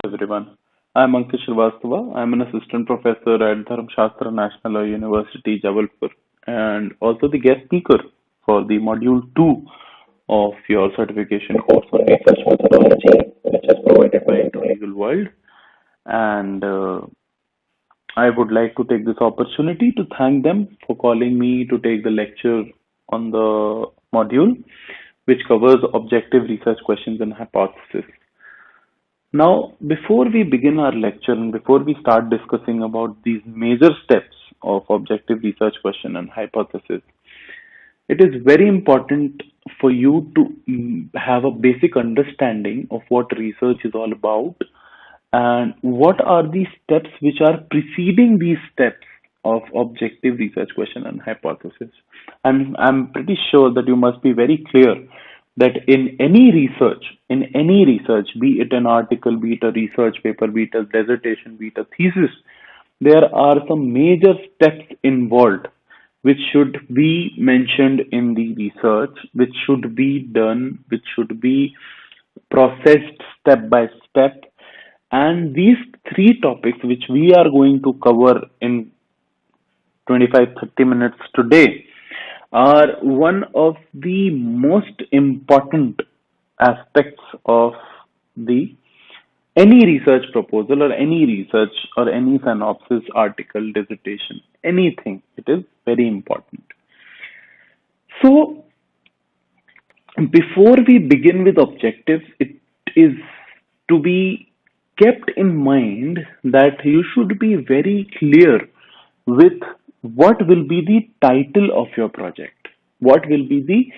Everyone. I'm Ankit Srivastava. I'm an assistant professor at Dharmshastra National Law University, Jabalpur, and also the guest speaker for the module 2 of your certification course on research methodology, which is provided by Into Legal World. And I would like to take this opportunity to thank them for calling me to take the lecture on the module, which covers objective research questions and hypotheses. Now, before we begin our lecture and before we start discussing about these major steps of objective research question and hypothesis, it is very important for you to have a basic understanding of what research is all about and what are the steps which are preceding these steps of objective research question and hypothesis. I'm pretty sure that you must be very clear that in any research, be it an article, be it a research paper, be it a dissertation, be it a thesis, there are some major steps involved which should be mentioned in the research, which should be done, which should be processed step by step. And these three topics, which we are going to cover in 25-30 minutes today, are one of the most important aspects of the any research proposal or any research or any synopsis, article, dissertation, anything. It is very important. So, before we begin with objectives, it is to be kept in mind that you should be very clear with what will be the title of your project. What will be the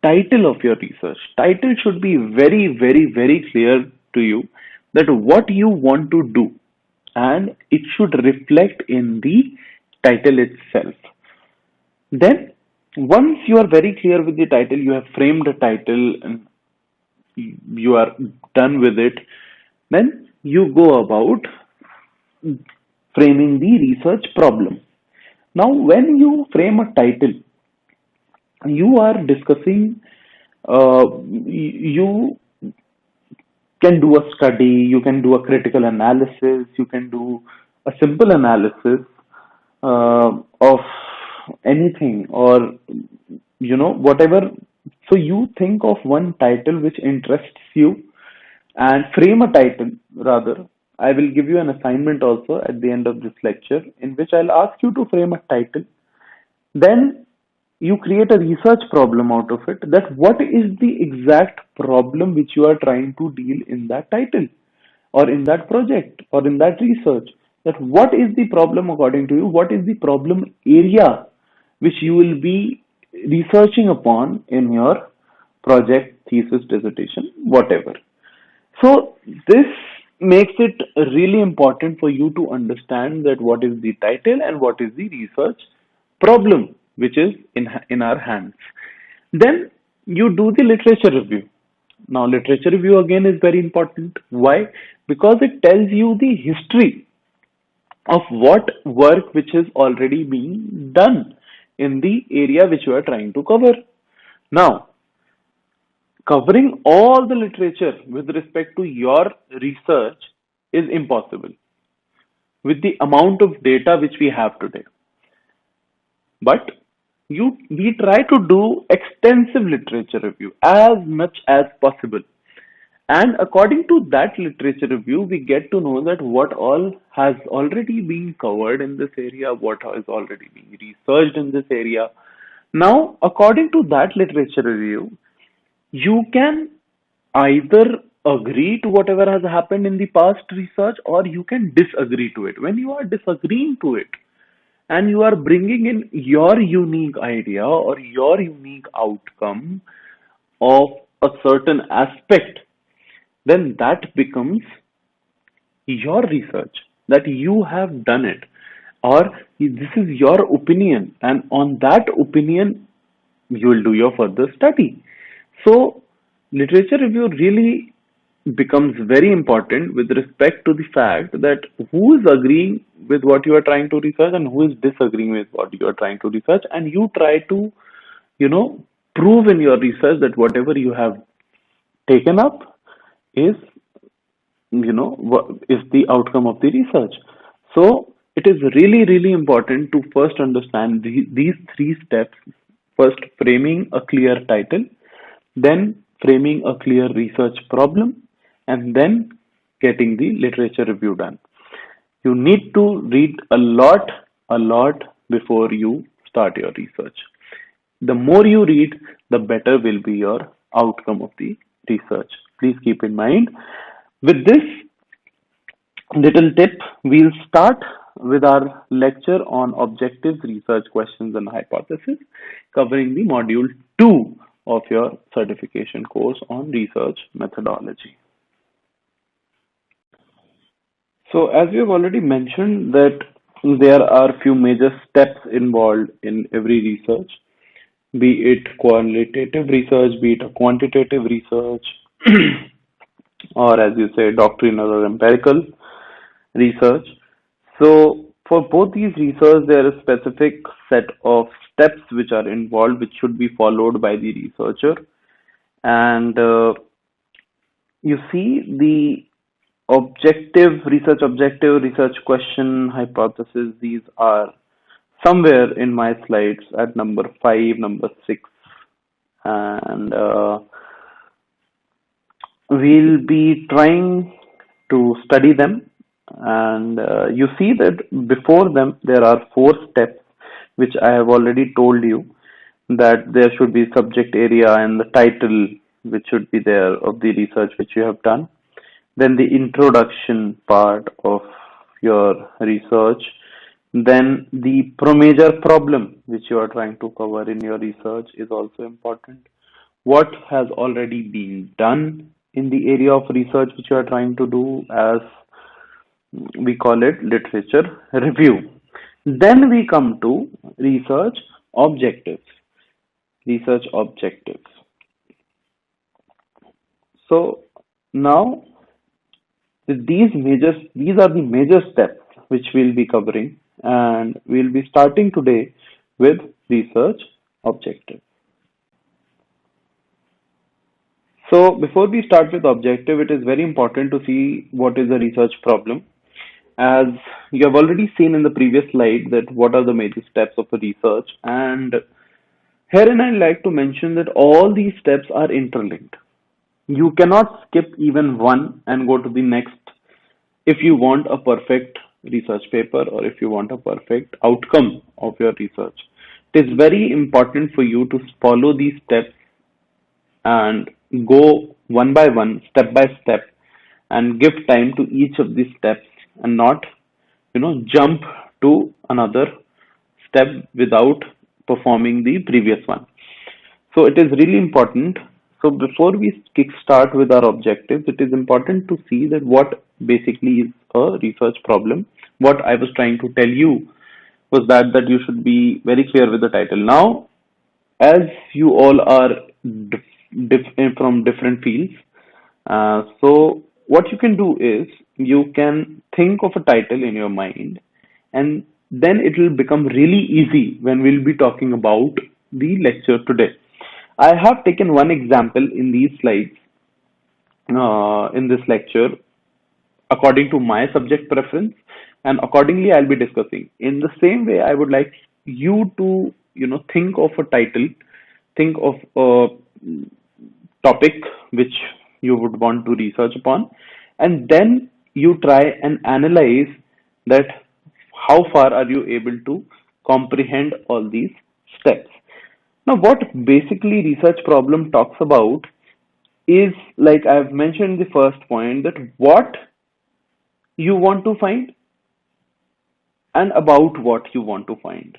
title of your research? Title should be very, very, very clear to you that what you want to do, and it should reflect in the title itself. Then, once you are very clear with the title, you have framed the title and you are done with it, then you go about framing the research problem. Now, when you frame a title, you are discussing, you can do a study, you can do a critical analysis, you can do a simple analysis of anything or, whatever. So you think of one title which interests you and frame a title rather. I will give you an assignment also at the end of this lecture in which I'll ask you to frame a title. Then you create a research problem out of it, that what is the exact problem which you are trying to deal in that title or in that project or in that research. That what is the problem according to you, what is the problem area which you will be researching upon in your project, thesis, dissertation, whatever. So this makes it really important for you to understand that what is the title and what is the research problem which is in our hands. Then you do the literature review. Now literature review again is very important. Why? Because it tells you the history of what work which is already being done in the area which you are trying to cover. Now, covering all the literature with respect to your research is impossible with the amount of data which we have today. But we try to do extensive literature review as much as possible. And according to that literature review, we get to know that what all has already been covered in this area, what is already being researched in this area. Now, according to that literature review, you can either agree to whatever has happened in the past research or you can disagree to it. When you are disagreeing to it and you are bringing in your unique idea or your unique outcome of a certain aspect, then that becomes your research, that you have done it, or this is your opinion, and on that opinion you will do your further study. So literature review really becomes very important with respect to the fact that who is agreeing with what you are trying to research and who is disagreeing with what you are trying to research, and you try to prove in your research that whatever you have taken up is what is the outcome of the research. So it is really, really important to first understand these three steps. First, framing a clear title, then framing a clear research problem, and then getting the literature review done. You need to read a lot before you start your research. The more you read, the better will be your outcome of the research. Please keep in mind. With this little tip, we'll start with our lecture on objectives, research questions, and hypothesis, covering the module 2 of your certification course on research methodology. So, as we have already mentioned, that there are few major steps involved in every research, be it qualitative research, be it a quantitative research, or as you say, doctrinal or empirical research. So for both these research, there is a specific set of steps which are involved, which should be followed by the researcher. And you see the objective, research question, hypothesis, these are somewhere in my slides at number 5, number 6. And we'll be trying to study them, and you see that before them there are 4 steps which I have already told you, that there should be subject area and the title which should be there of the research which you have done, then the introduction part of your research, then the major problem which you are trying to cover in your research is also important. What has already been done in the area of research which you are trying to do, as we call it literature review. Then we come to research objectives. Research objectives. So now these are the major steps which we'll be covering, and we'll be starting today with research objective. So before we start with objective, it is very important to see what is a research problem. As you have already seen in the previous slide that what are the major steps of a research, and herein I'd like to mention that all these steps are interlinked. You cannot skip even one and go to the next if you want a perfect research paper or if you want a perfect outcome of your research. It is very important for you to follow these steps and go one by one, step by step, and give time to each of these steps, and not jump to another step without performing the previous one. So it is really important. So before we kickstart with our objectives, it is important to see that what basically is a research problem. What I was trying to tell you was that you should be very clear with the title. Now, as you all are from different fields, so what you can do is you can think of a title in your mind, and then it will become really easy when we'll be talking about the lecture today. I have taken one example in these slides in this lecture according to my subject preference, and accordingly I'll be discussing. In the same way, I would like you to think of a title, think of a topic which you would want to research upon, and then you try and analyze that how far are you able to comprehend all these steps. Now, what basically research problem talks about is, like I've mentioned the first point, that what you want to find and about what you want to find.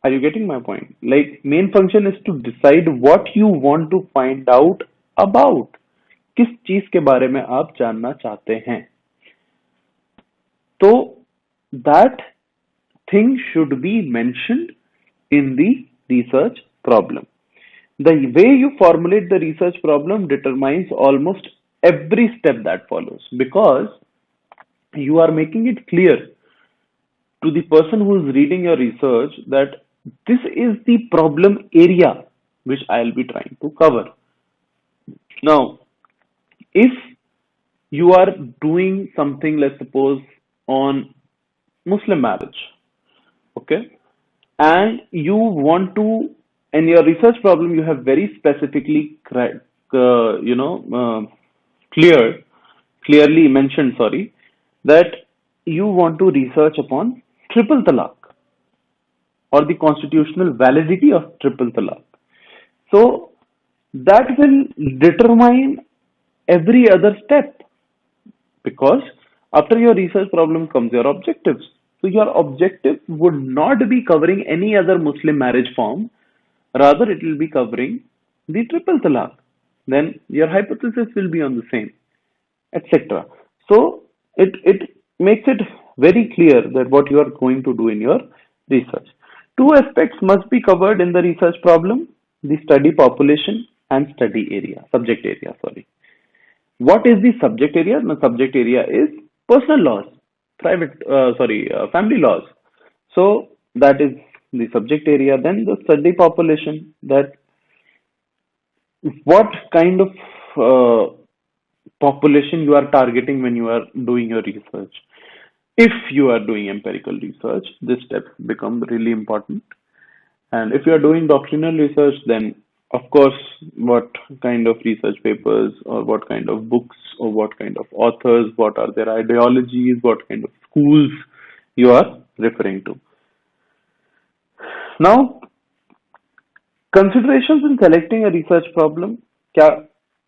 Are you getting my point? Like, main function is to decide what you want to find out about. किस चीज के बारे में आप जानना चाहते हैं. तो that thing should be mentioned in the research problem. The way you formulate the research problem determines almost every step that follows, because you are making it clear to the person who is reading your research that this is the problem area which I'll be trying to cover. Now, if you are doing something, let's suppose, on Muslim marriage, okay? And you want to, in your research problem, you have very specifically, you know, cleared, clearly mentioned, sorry, that you want to research upon triple talaq or the constitutional validity of triple talaq. So that will determine every other step, because after your research problem comes your objectives. So your objective would not be covering any other Muslim marriage form, rather it will be covering the triple talaq. Then your hypothesis will be on the same, etc. So it makes it very clear that what you are going to do in your research. Two aspects must be covered in the research problem: the study population and study area, subject area, sorry. What is the subject area? The subject area is personal laws, family laws. So that is the subject area. Then the study population, that what kind of population you are targeting when you are doing your research. If you are doing empirical research, this step becomes really important. And if you are doing doctrinal research, then of course, what kind of research papers or what kind of books or what kind of authors, what are their ideologies, what kind of schools you are referring to. Now, considerations in selecting a research problem.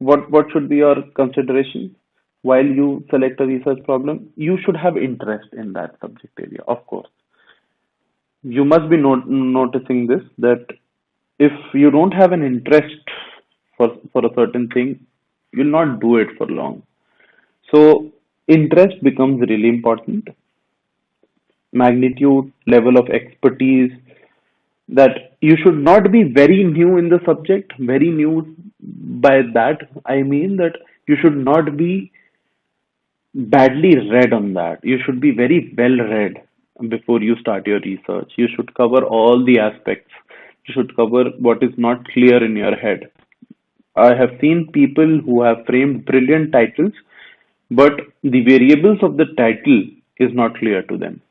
What should be your consideration while you select a research problem? You should have interest in that subject area, of course. You must be noticing this, that if you don't have an interest for a certain thing, you'll not do it for long. So interest becomes really important. Magnitude, level of expertise, that you should not be very new in the subject. Very new, by that I mean that you should not be badly read on that. You should be very well read before you start your research. You should cover all the aspects. You should cover what is not clear in your head. I have seen people who have framed brilliant titles, but the variables of the title is not clear to them.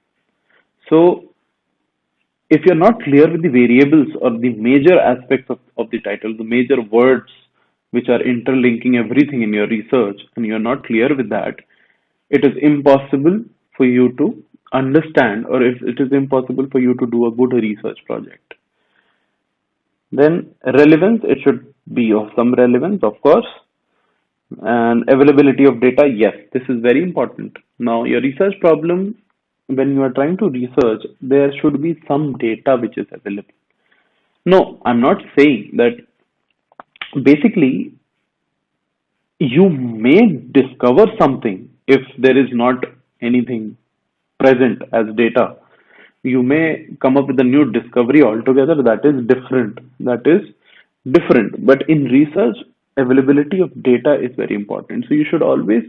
So if you're not clear with the variables or the major aspects of the title, the major words which are interlinking everything in your research, and you're not clear with that, it is impossible for you to understand, or if it is impossible for you to do a good research project. Then relevance, it should be of some relevance, of course. And availability of data, yes, this is very important. Now, your research problem, when you are trying to research, there should be some data which is available. No, I'm not saying that. Basically, you may discover something if there is not anything present as data. You may come up with a new discovery altogether. That is different. That is different. But in research, availability of data is very important. So you should always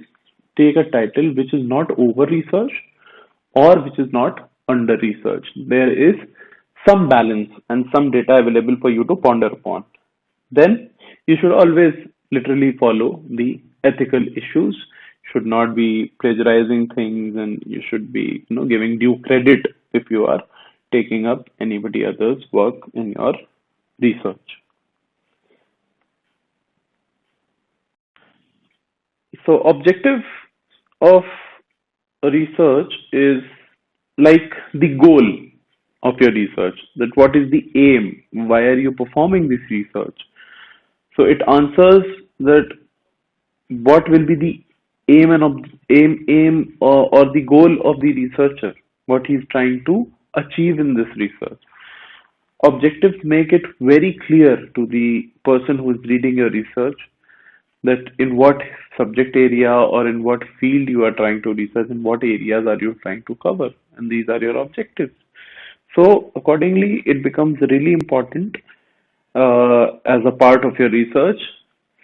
take a title which is not over researched or which is not under researched. There is some balance and some data available for you to ponder upon. Then you should always literally follow the ethical issues. Should not be plagiarizing things, and you should be, giving due credit if you are taking up anybody else's work in your research. So objective of research is like the goal of your research, that what is the aim, why are you performing this research. So it answers that what will be the aim and or the goal of the researcher, what he is trying to achieve in this research. Objectives make it very clear to the person who is reading your research that in what subject area or in what field you are trying to research, and what areas are you trying to cover, and these are your objectives. So accordingly, it becomes really important as a part of your research.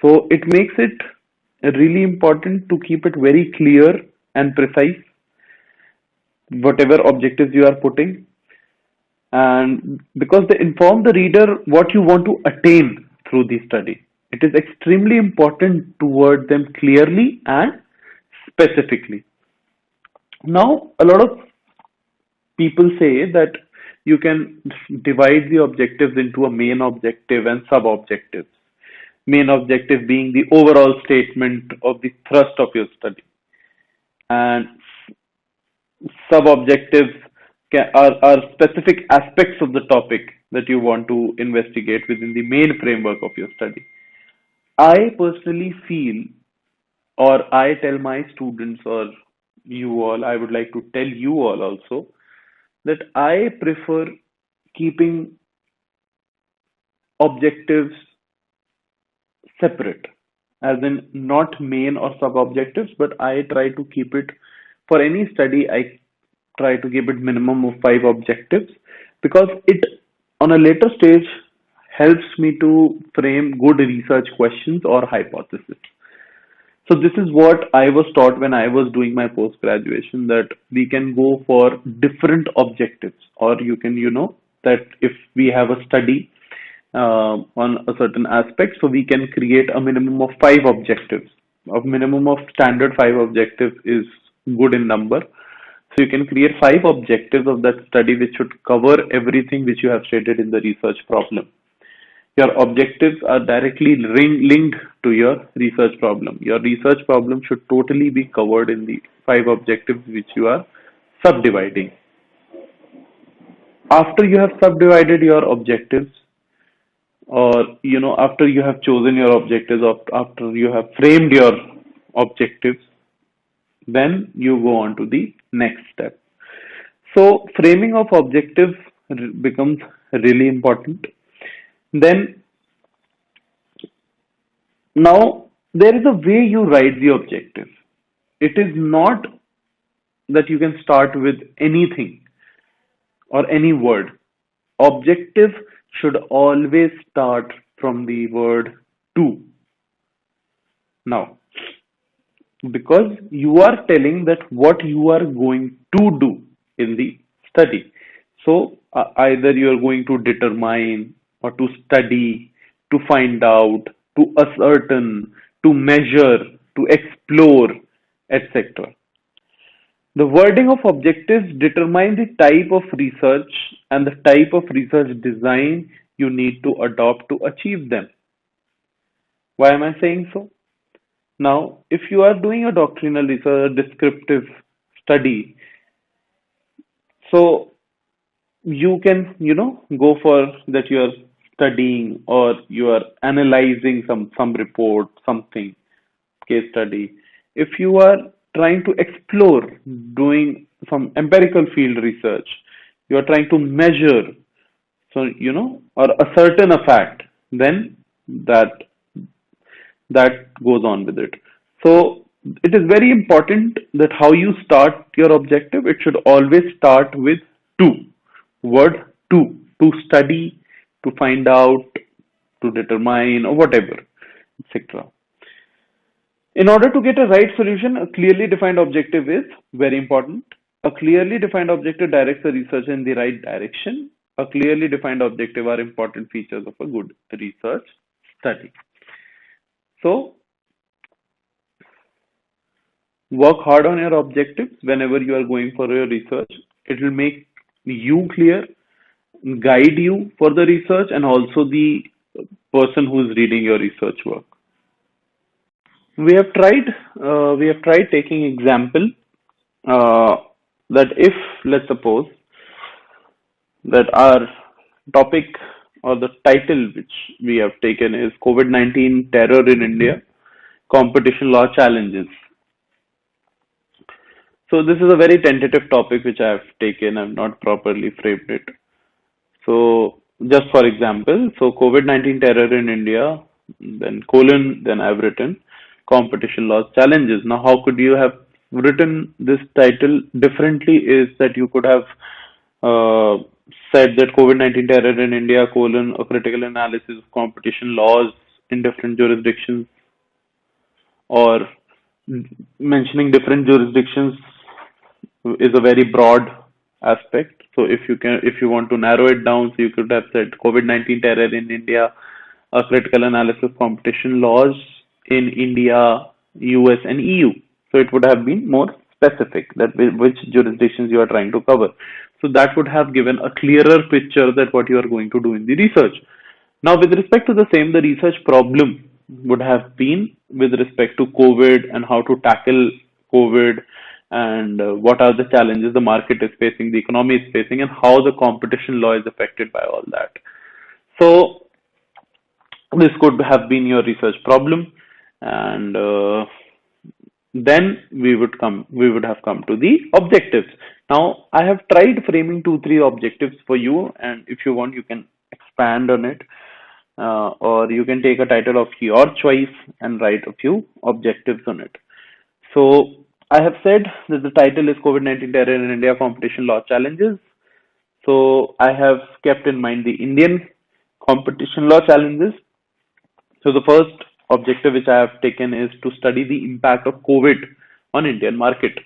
So it makes it really important to keep it very clear and precise, whatever objectives you are putting, and because they inform the reader what you want to attain through the study. It is extremely important to word them clearly and specifically. Now, a lot of people say that you can divide the objectives into a main objective and sub objectives. Main objective being the overall statement of the thrust of your study, and sub objectives are specific aspects of the topic that you want to investigate within the main framework of your study. I personally feel, or I tell my students, or you all, I would like to tell you all also, that I prefer keeping objectives separate, as in not main or sub objectives, but I try to keep it for any study. I try to keep it minimum of five objectives because it, on a later stage, helps me to frame good research questions or hypotheses. So this is what I was taught when I was doing my post graduation, that we can go for different objectives, or you can, that if we have a study on a certain aspect, so we can create a minimum of five objectives. A minimum of standard five objectives is good in number. So you can create five objectives of that study which should cover everything which you have stated in the research problem. Your objectives are directly linked to your research problem. Your research problem should totally be covered in the five objectives which you are subdividing. After you have subdivided your objectives, or after you have chosen your objectives, after you have framed your objectives, then you go on to the next step. So framing of objectives becomes really important. Then now there is a way you write the objective. It is not that you can start with anything or any word. Objective should always start from the word to. Now, because you are telling that what you are going to do in the study. So either you are going to determine, or to study, to find out, to ascertain, to measure, to explore, etc. The wording of objectives determine the type of research and the type of research design you need to adopt to achieve them. Why am I saying so? Now, if you are doing a doctrinal research, a descriptive study, so you can, go for that you are studying or you are analyzing some report, something, case study. If you are trying to explore, doing some empirical field research, you are trying to measure, so or ascertain a fact, then that goes on with it. So it is very important that how you start your objective, it should always start with to, word to study, to find out, to determine, or whatever, etc. In order to get a right solution, a clearly defined objective is very important. A clearly defined objective directs the research in the right direction. A clearly defined objective are important features of a good research study. So, work hard on your objectives whenever you are going for your research. It will make you clear, guide you for the research, and also the person who is reading your research work. We have tried taking example uh, that if, let's suppose, that our topic or the title which we have taken is COVID-19 terror in India, competition law challenges. So this is a very tentative topic which I have taken. I've not properly framed it. So just for example, so COVID-19 terror in India, then colon, then I've written competition laws challenges. Now, how could you have written this title differently? Is that you could have uh, said that COVID-19 terror in India, colon, a critical analysis of competition laws in different jurisdictions, or mentioning different jurisdictions is a very broad aspect. So if you want to narrow it down, so you could have said COVID-19 terror in India, a critical analysis of competition laws in India, US, and EU, So it would have been more specific that which jurisdictions you are trying to cover. So that would have given a clearer picture that what you are going to do in the research. Now, with respect to the same, the research problem would have been with respect to COVID and how to tackle COVID and what are the challenges the market is facing, the economy is facing, and how the competition law is affected by all that. So, this could have been your research problem, and then we would have come to the objectives. Now, I have tried framing 2 3 objectives for you, and if you want you can expand on it, or you can take a title of your choice and write a few objectives on it. So I have said that the title is COVID-19 terror in India, competition law challenges. So I have kept in mind the Indian competition law challenges. So the first objective which I have taken is to study the impact of COVID on Indian market,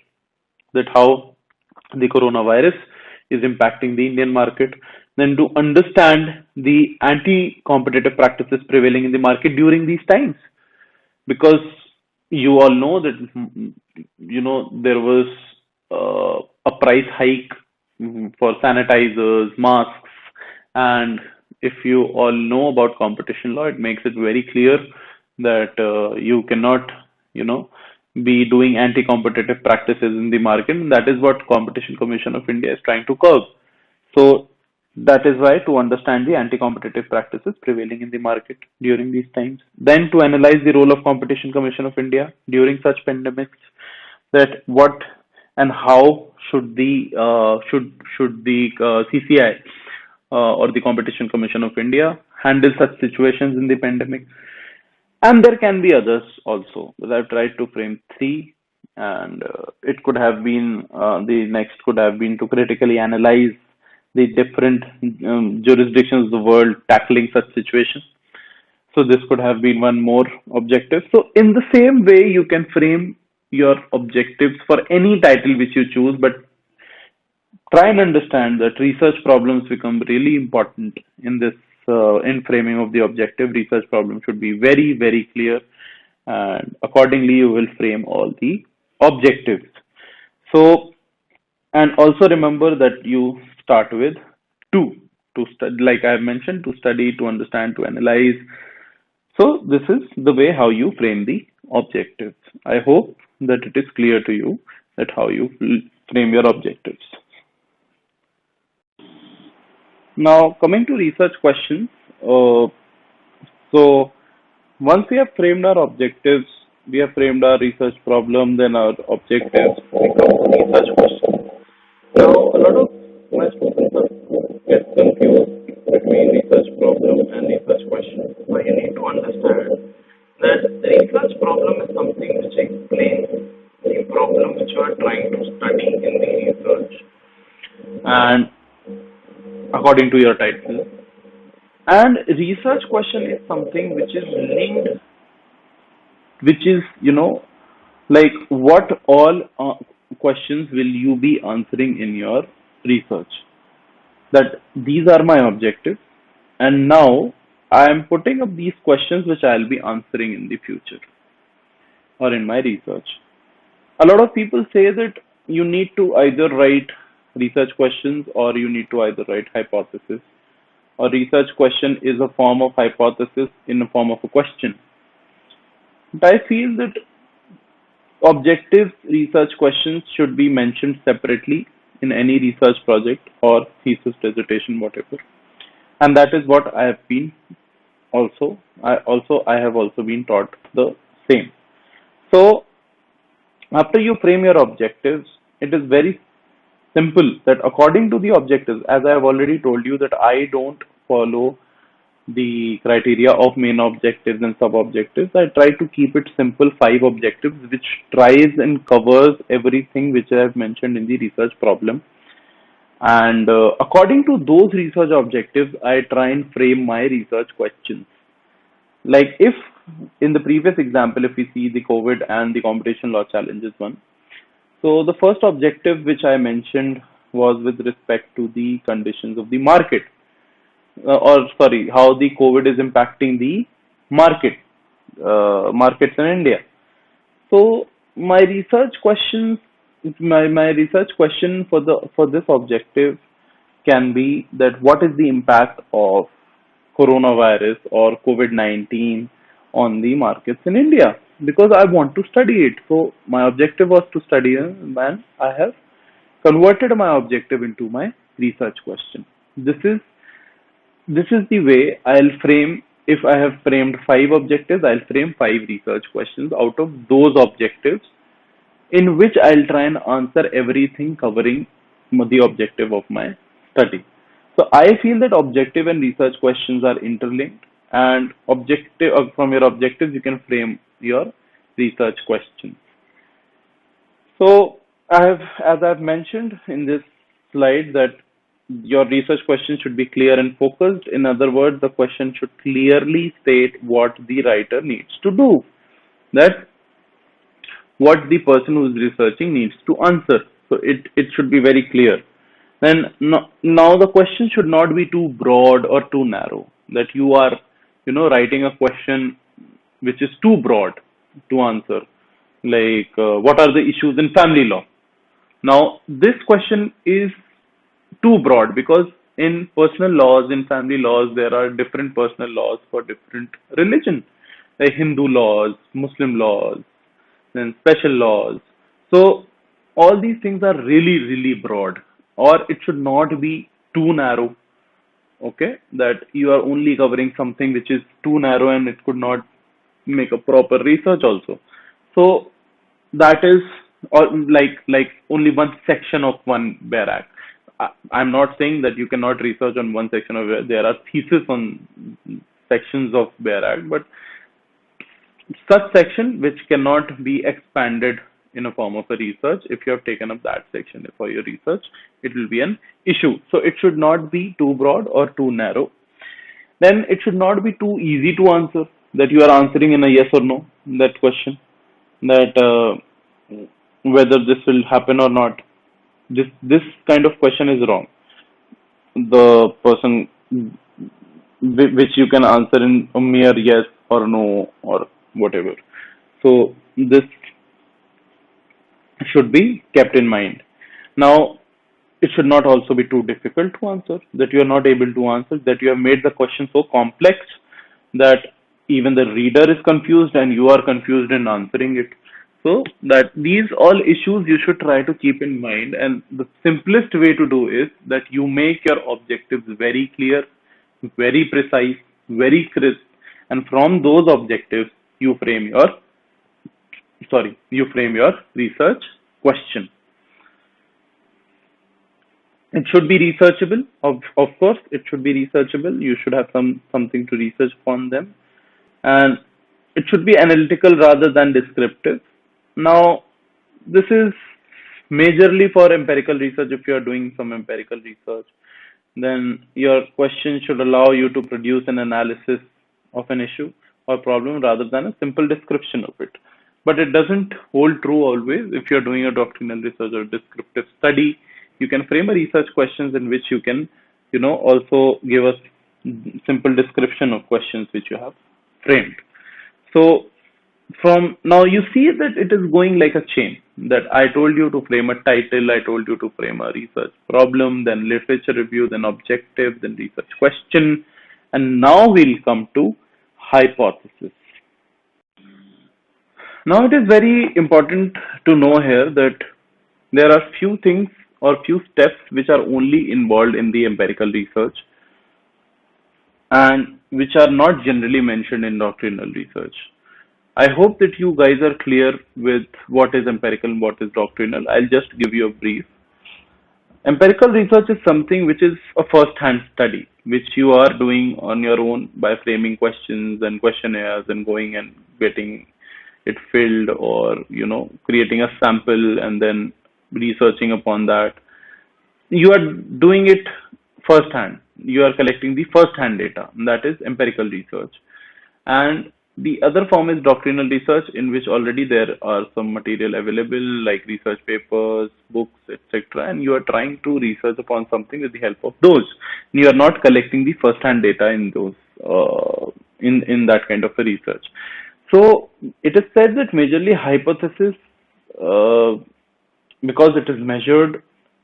that how the coronavirus is impacting the Indian market, then to understand the anti-competitive practices prevailing in the market during these times, because you all know that there was a price hike for sanitizers, masks, and if you all know about competition law, it makes it very clear that you cannot, you know, be doing anti-competitive practices in the market. And that is what Competition Commission of India is trying to curb. So that is why to understand the anti-competitive practices prevailing in the market during these times. Then to analyze the role of Competition Commission of India during such pandemics, that what and how should the CCI or the Competition Commission of India handle such situations in the pandemic. And there can be others also, but I've tried to frame three, and it could have been the next could have been to critically analyze the different jurisdictions of the world tackling such situations. So this could have been one more objective. So in the same way, you can frame your objectives for any title which you choose, but try and understand that research problems become really important in this in framing of the objective. Research problem should be very, very clear, and accordingly you will frame all the objectives. So, and also remember that you start with two to study, like I have mentioned, to study, to understand, to analyze. So this is the way how you frame the objectives. I hope that it is clear to you that how you frame your objectives. Now, coming to research questions, so once we have framed our objectives, we have framed our research problem, then our objectives, we come to research questions. Now, a lot of my students get confused between research problem and research question. But you need to understand that the research problem is something which explains the problem which you are trying to study in the research. And according to your title. And research question is something which is linked, which is, like what all questions will you be answering in your research. That these are my objectives, and now I am putting up these questions which I'll be answering in the future or in my research. A lot of people say that you need to either write research questions or you need to either write hypothesis, or research question is a form of hypothesis in the form of a question. But I feel that objective research questions should be mentioned separately in any research project or thesis dissertation, whatever. And that is what I have been I have also been taught the same. So after you frame your objectives, it is very simple that according to the objectives, as I have already told you that I don't follow the criteria of main objectives and sub objectives. I try to keep it simple, 5 objectives, which tries and covers everything which I have mentioned in the research problem. And according to those research objectives, I try and frame my research questions. Like if in the previous example, if we see the COVID and the competition law challenges one, so the first objective which I mentioned was with respect to the conditions of the market, how the COVID is impacting the markets in India. So my research questions, my research question for this objective can be that what is the impact of coronavirus or COVID-19 on the markets in India? Because I want to study it. So my objective was to study it, and I have converted my objective into my research question. This is the way I'll frame. If I have framed five objectives, I'll frame five research questions out of those objectives, in which I'll try and answer everything covering the objective of my study. So I feel that objective and research questions are interlinked, and objective from your objectives you can frame your research questions. So as I've mentioned in this slide, that your research question should be clear and focused. In other words, the question should clearly state what the writer needs to do. That what the person who is researching needs to answer. So it should be very clear. Then now the question should not be too broad or too narrow. That you are, writing a question which is too broad to answer. Like, what are the issues in family law? Now, this question is too broad because in personal laws, in family laws, there are different personal laws for different religion, like Hindu laws, Muslim laws, then special laws. So all these things are really, really broad, or it should not be too narrow. Okay, that you are only covering something which is too narrow and it could not make a proper research also. So that is, or like only one section of one BER Act. I'm not saying that you cannot research on one section of it. There are theses on sections of BER Act, but such section which cannot be expanded in a form of a research. If you have taken up that section for your research, it will be an issue. So it should not be too broad or too narrow. Then it should not be too easy to answer, that you are answering in a yes or no, that question, that whether this will happen or not. This kind of question is wrong. The person which you can answer in a mere yes or no or whatever. So this should be kept in mind. Now, it should not also be too difficult to answer, that you are not able to answer, that you have made the question so complex that even the reader is confused and you are confused in answering it. So that these all issues you should try to keep in mind, and the simplest way to do is that you make your objectives very clear, very precise, very crisp, and from those objectives you frame your research question. It should be researchable. Of course, it should be researchable. You should have something to research upon them, and it should be analytical rather than descriptive. Now, this is majorly for empirical research. If you are doing some empirical research, then your question should allow you to produce an analysis of an issue or problem rather than a simple description of it. But it doesn't hold true always. If you're doing a doctrinal research or descriptive study, you can frame a research questions in which you can, also give us simple description of questions which you have framed. So from now you see that it is going like a chain, that I told you to frame a title, I told you to frame a research problem, then literature review, then objective, then research question, and now we'll come to hypothesis. Now it is very important to know here that there are few things or few steps which are only involved in the empirical research and which are not generally mentioned in doctrinal research. I hope that you guys are clear with what is empirical and what is doctrinal. I'll just give you a brief. Empirical research is something which is a first-hand study, which you are doing on your own by framing questions and questionnaires and going and getting it filled, or creating a sample and then researching upon that. You are doing it first-hand. You are collecting the first-hand data. That is empirical research. And the other form is doctrinal research, in which already there are some material available like research papers, books, etc. And you are trying to research upon something with the help of those. You are not collecting the first-hand data in those, in that kind of a research. So it is said that majorly hypothesis uh, because it is measured,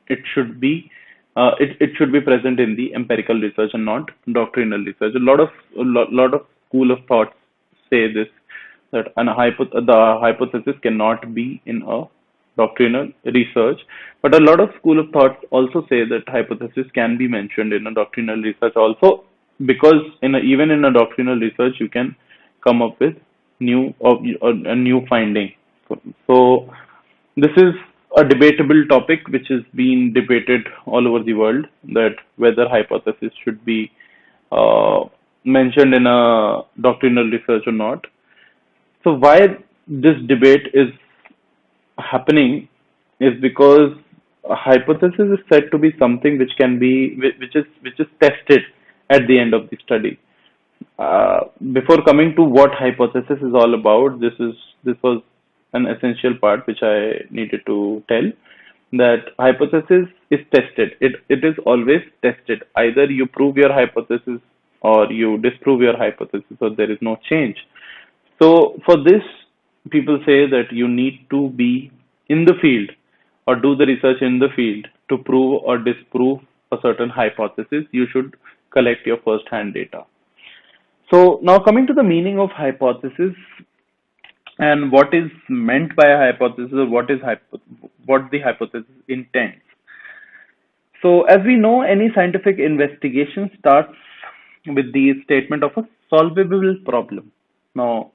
it should be it should be present in the empirical research and not doctrinal research. A lot of school of thoughts say this, that the hypothesis cannot be in a doctrinal research, but a lot of school of thoughts also say that hypothesis can be mentioned in a doctrinal research also, because even in a doctrinal research you can come up with or a new finding. So this is a debatable topic which is being debated all over the world, that whether hypothesis should be uh, mentioned in a doctrinal research or not. So why this debate is happening is because a hypothesis is said to be something which can be which is tested at the end of the study. Before coming to what hypothesis is all about, this was an essential part which I needed to tell, that hypothesis is tested. It is always tested. Either you prove your hypothesis or you disprove your hypothesis, or there is no change. So for this, people say that you need to be in the field or do the research in the field to prove or disprove a certain hypothesis. You should collect your first-hand data. So now coming to the meaning of hypothesis and what is meant by a hypothesis, or what the hypothesis intends. So as we know, any scientific investigation starts with the statement of a solvable problem. Now,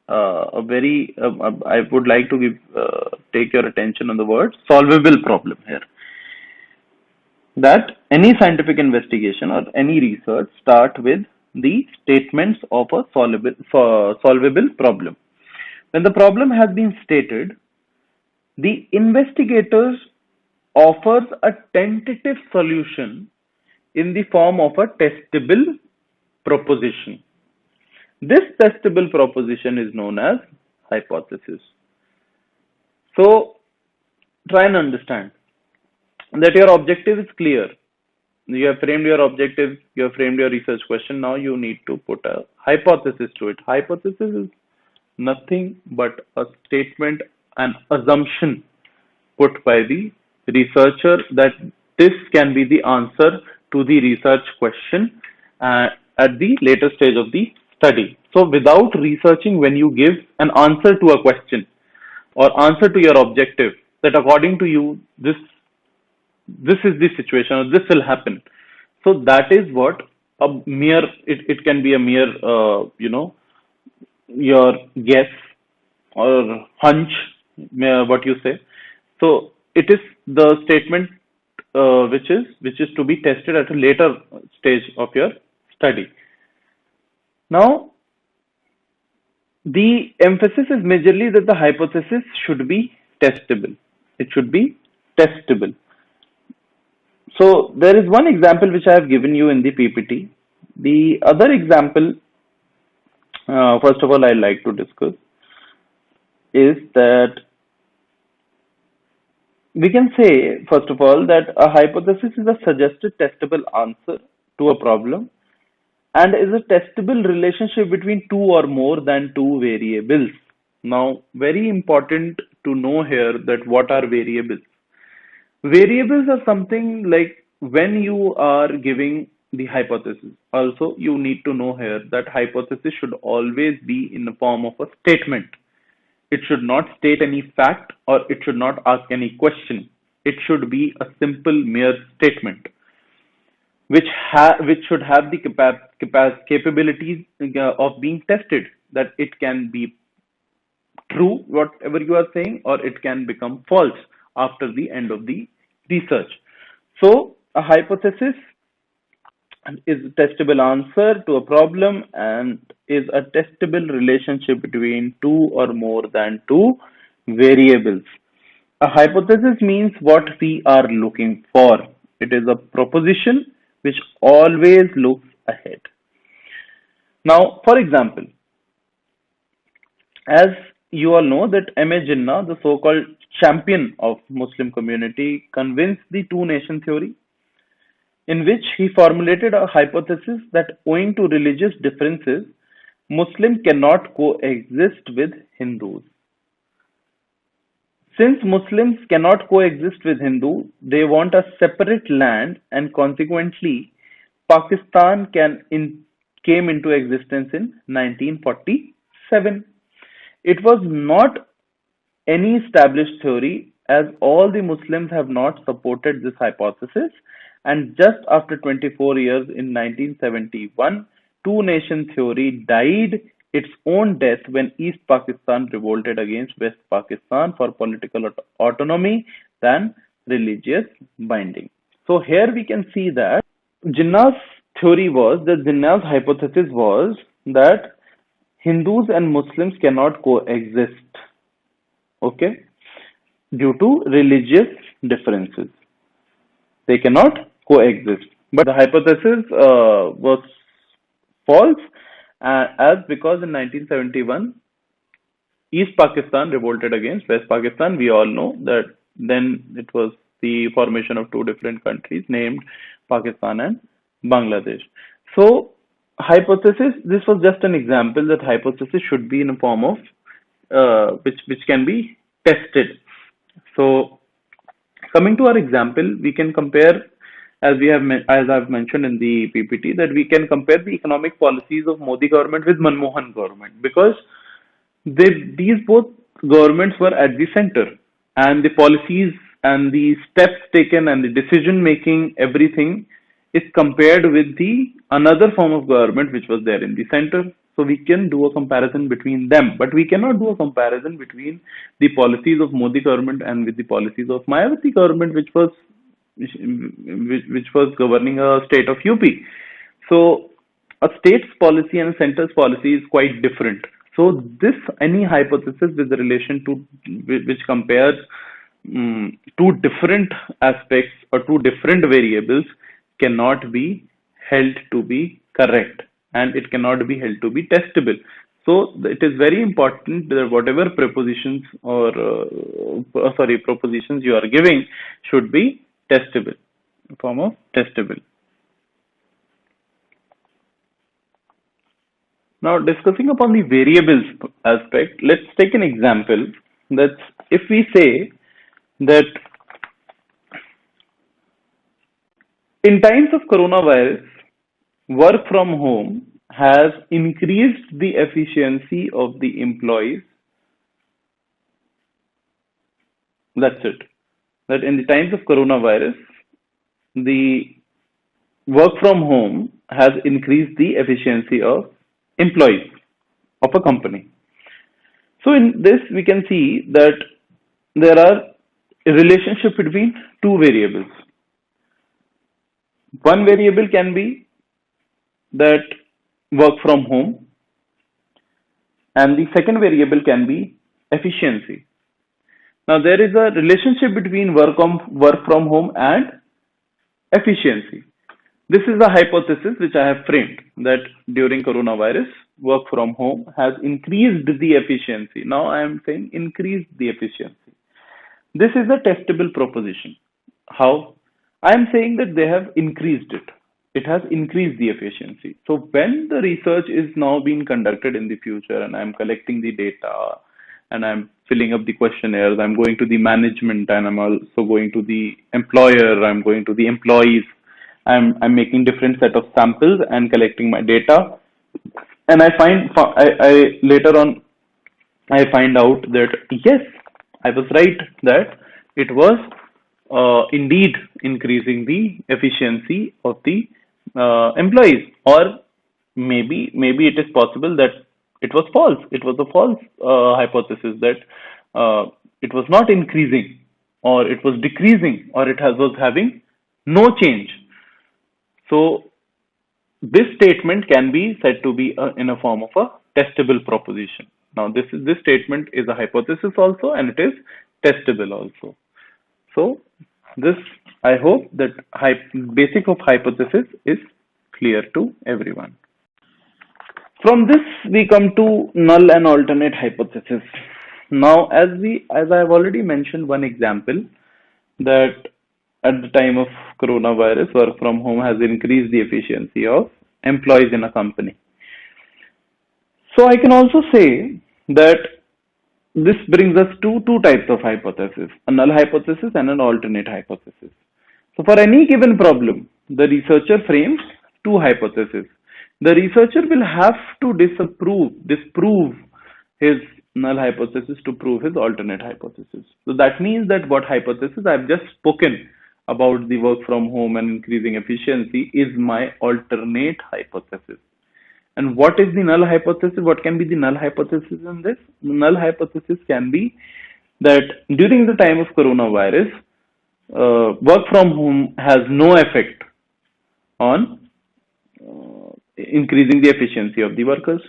I would like to take your attention on the word solvable problem here. That any scientific investigation or any research start with the statements of a solvable problem. When the problem has been stated, the investigators offers a tentative solution in the form of a testable proposition. This testable proposition is known as hypothesis. So try and understand that your objective is clear. You have framed your objective, you have framed your research question. Now you need to put a hypothesis to it. Hypothesis is nothing but a statement, an assumption put by the researcher that this can be the answer to the research question at the later stage of the study. So without researching, when you give an answer to a question or answer to your objective, that according to you this is the situation or this will happen, so that is what a mere it can be a mere your guess or hunch, what you say. So it is the statement which is to be tested at a later stage of your study. Now the emphasis is majorly that the hypothesis should be testable. It should be testable. So there is one example which I have given you in the PPT. The other example, first of all, I like to discuss is that we can say, first of all, that a hypothesis is a suggested testable answer to a problem and is a testable relationship between two or more than two variables. Now, very important to know here that what are variables. Variables are something like when you are giving the hypothesis. Also, you need to know here that hypothesis should always be in the form of a statement. It should not state any fact or it should not ask any question. It should be a simple mere statement which should have the capabilities of being tested, that it can be true whatever you are saying or it can become false after the end of the research. So a hypothesis is a testable answer to a problem and is a testable relationship between two or more than two variables. A hypothesis means what we are looking for. It is a proposition which always looks ahead. Now, for example, as you all know that M.A. Jinnah, the so-called champion of Muslim community, convinced the two-nation theory, in which he formulated a hypothesis that owing to religious differences, Muslims cannot coexist with Hindus. Since Muslims cannot coexist with Hindu, they want a separate land, and consequently, Pakistan came into existence in 1947. It was not any established theory, as all the Muslims have not supported this hypothesis, and just after 24 years in 1971, two nation theory died its own death when East Pakistan revolted against West Pakistan for political autonomy than religious binding. So here we can see that Jinnah's hypothesis was that Hindus and Muslims cannot coexist, okay, due to religious differences. They cannot coexist. But the hypothesis was false, as because in 1971 East Pakistan revolted against West Pakistan. We all know that then it was the formation of two different countries named Pakistan and Bangladesh. So hypothesis, this was just an example that hypothesis should be in a form of which can be tested. So coming to our example, we can compare, as I've mentioned in the PPT, that we can compare the economic policies of Modi government with Manmohan government, because these both governments were at the center, and the policies and the steps taken and the decision making, everything is compared with the another form of government which was there in the center. So we can do a comparison between them, but we cannot do a comparison between the policies of Modi government and with the policies of Mayawati government, which was governing a state of UP. So a state's policy and a center's policy is quite different. So this any hypothesis with relation to which compares two different aspects or two different variables cannot be held to be correct, and it cannot be held to be testable. So it is very important that whatever propositions or propositions you are giving should be testable, in form of testable. Now, discussing upon the variables aspect, let's take an example. That if we say that in times of coronavirus, work from home has increased the efficiency of the employees. That's it. That in the times of coronavirus, the work from home has increased the efficiency of employees of a company. So in this, we can see that there are a relationship between two variables. One variable can be that work from home, and the second variable can be efficiency. Now there is a relationship between work from home and efficiency. This is a hypothesis which I have framed, that during coronavirus, work from home has increased the efficiency. Now I am saying increased the efficiency. This is a testable proposition. How? I am saying that they have increased it. It has increased the efficiency. So when the research is now being conducted in the future, and I am collecting the data, and I'm filling up the questionnaires, I'm going to the management, and I'm also going to the employer, I'm going to the employees, I'm making different set of samples and collecting my data, and I later on I find out that yes, I was right, that it was indeed increasing the efficiency of the employees, or maybe it is possible that it was false. It was a false hypothesis, that it was not increasing, or it was decreasing, or was having no change. So this statement can be said to be in a form of a testable proposition. Now this statement is a hypothesis also, and it is testable also. So this, I hope that basic of hypothesis is clear to everyone. From this we come to null and alternate hypothesis. Now as I have already mentioned one example, that at the time of coronavirus, work from home has increased the efficiency of employees in a company. So I can also say that this brings us to two types of hypothesis, a null hypothesis and an alternate hypothesis. So for any given problem, the researcher frames two hypotheses. The researcher will have to disprove his null hypothesis to prove his alternate hypothesis. So that means that what hypothesis I've just spoken about the work from home and increasing efficiency is my alternate hypothesis. And what is the null hypothesis? What can be the null hypothesis in this? The null hypothesis can be that during the time of coronavirus, work from home has no effect on increasing the efficiency of the workers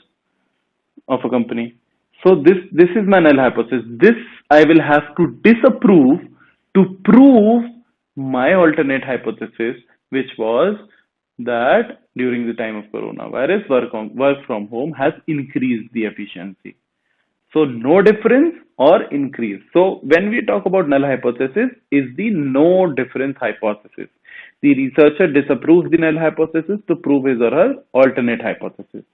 of a company. So this is my null hypothesis. This I will have to disapprove to prove my alternate hypothesis, which was that during the time of coronavirus, work from home has increased the efficiency. So no difference or increase. So when we talk about null hypothesis, is the no difference hypothesis. The researcher disapproves the null hypothesis to prove his or her alternate hypothesis.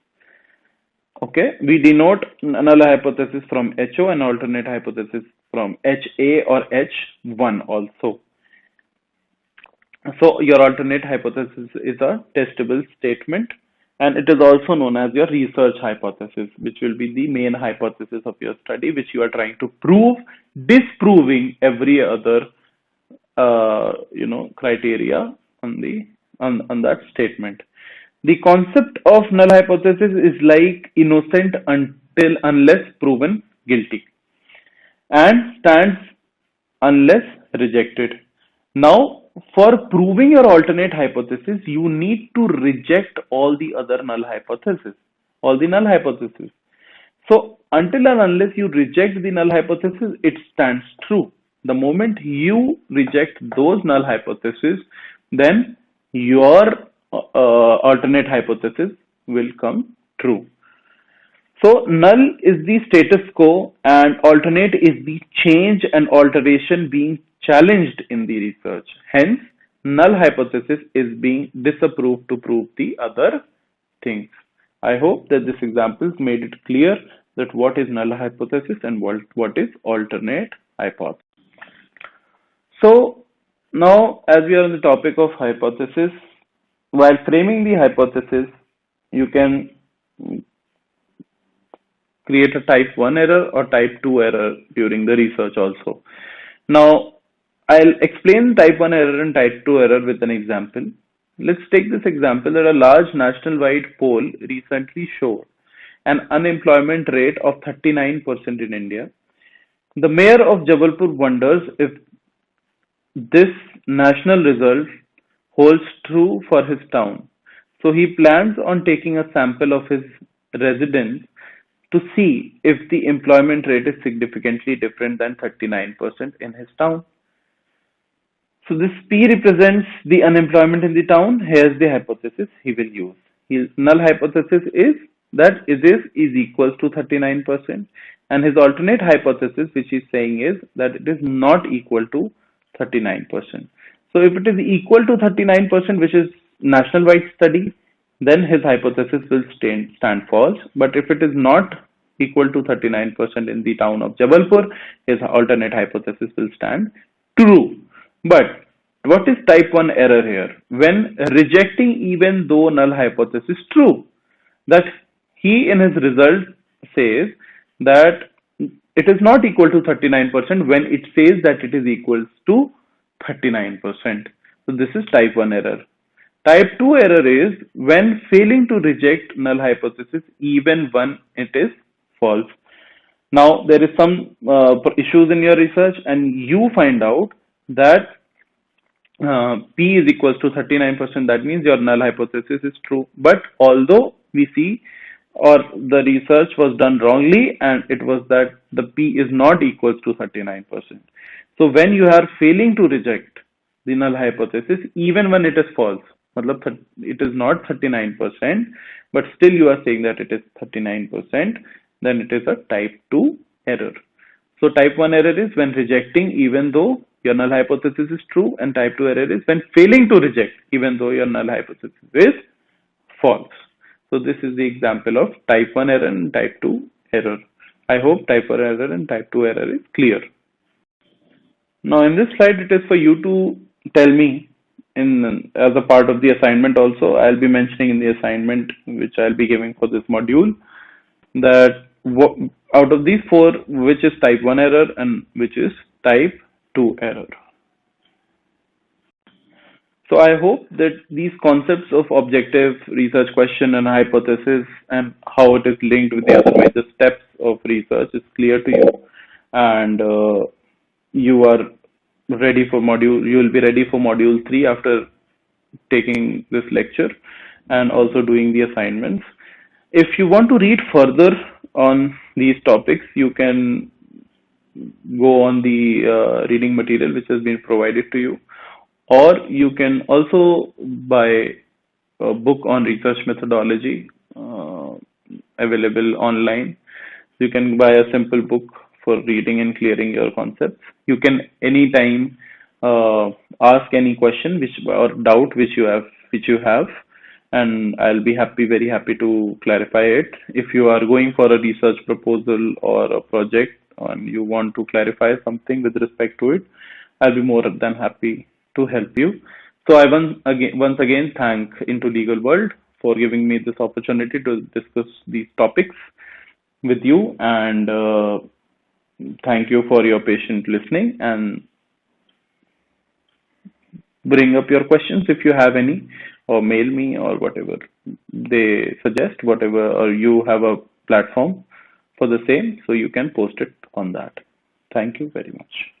Okay, we denote null hypothesis from HO and alternate hypothesis from HA or H1 also. So your alternate hypothesis is a testable statement, and it is also known as your research hypothesis, which will be the main hypothesis of your study, which you are trying to prove, disproving every other criteria on that statement. The concept of null hypothesis is like innocent unless proven guilty, and stands unless rejected. Now, for proving your alternate hypothesis, you need to reject all the other null hypotheses, all the null hypotheses. So, until and unless you reject the null hypothesis, it stands true. The moment you reject those null hypotheses, then your alternate hypothesis will come true. So null is the status quo and alternate is the change and alteration being challenged in the research. Hence, null hypothesis is being disapproved to prove the other things. I hope that this example made it clear that what is null hypothesis and what is alternate hypothesis. So now, as we are on the topic of hypothesis, while framing the hypothesis, you can create a type 1 error or type 2 error during the research also. Now, I'll explain type 1 error and type 2 error with an example. Let's take this example that a large national-wide poll recently showed an unemployment rate of 39% in India. The mayor of Jabalpur wonders if this national result holds true for his town. So he plans on taking a sample of his residents to see if the employment rate is significantly different than 39% in his town. So this P represents the unemployment in the town. Here's the hypothesis he will use. His null hypothesis is that it is equals to 39%, and his alternate hypothesis, which he's saying, is that it is not equal to 39%. So if it is equal to 39%, which is national-wide study, then his hypothesis will stand false. But if it is not equal to 39% in the town of Jabalpur, his alternate hypothesis will stand true. But what is type 1 error here? When rejecting even though null hypothesis true, that he in his result says that it is not equal to 39% when it says that it is equals to 39%. So this is type 1 error. Type 2 error is when failing to reject null hypothesis even when it is false. Now there is some issues in your research and you find out that P is equals to 39%. That means your null hypothesis is true. But although we see or the research was done wrongly and it was that the P is not equals to 39%. So when you are failing to reject the null hypothesis even when it is false, it is not 39%, but still you are saying that it is 39%, then it is a type 2 error. So type 1 error is when rejecting even though your null hypothesis is true, and type 2 error is when failing to reject even though your null hypothesis is false. So this is the example of type 1 error and type 2 error. I hope typo error and type 2 error is clear. Now in this slide, it is for you to tell me in as a part of the assignment also. I'll be mentioning in the assignment which I'll be giving for this module that out of these four, which is type 1 error and which is type 2 error. So I hope that these concepts of objective, research question, and hypothesis, and how it is linked with the other major steps of research is clear to you, and you are ready for module. You will be ready for module 3 after taking this lecture and also doing the assignments. If you want to read further on these topics, you can go on the reading material which has been provided to you, or you can also buy a book on research methodology available online. You can buy a simple book for reading and clearing your concepts. You can anytime ask any question which or doubt which you have, and I'll be very happy to clarify it. If you are going for a research proposal or a project and you want to clarify something with respect to it, I'll be more than happy to help you. So I once again thank Into Legal World for giving me this opportunity to discuss these topics with you, and thank you for your patient listening, and bring up your questions if you have any, or mail me, or whatever they suggest, whatever, or you have a platform for the same, so you can post it on that. Thank you very much.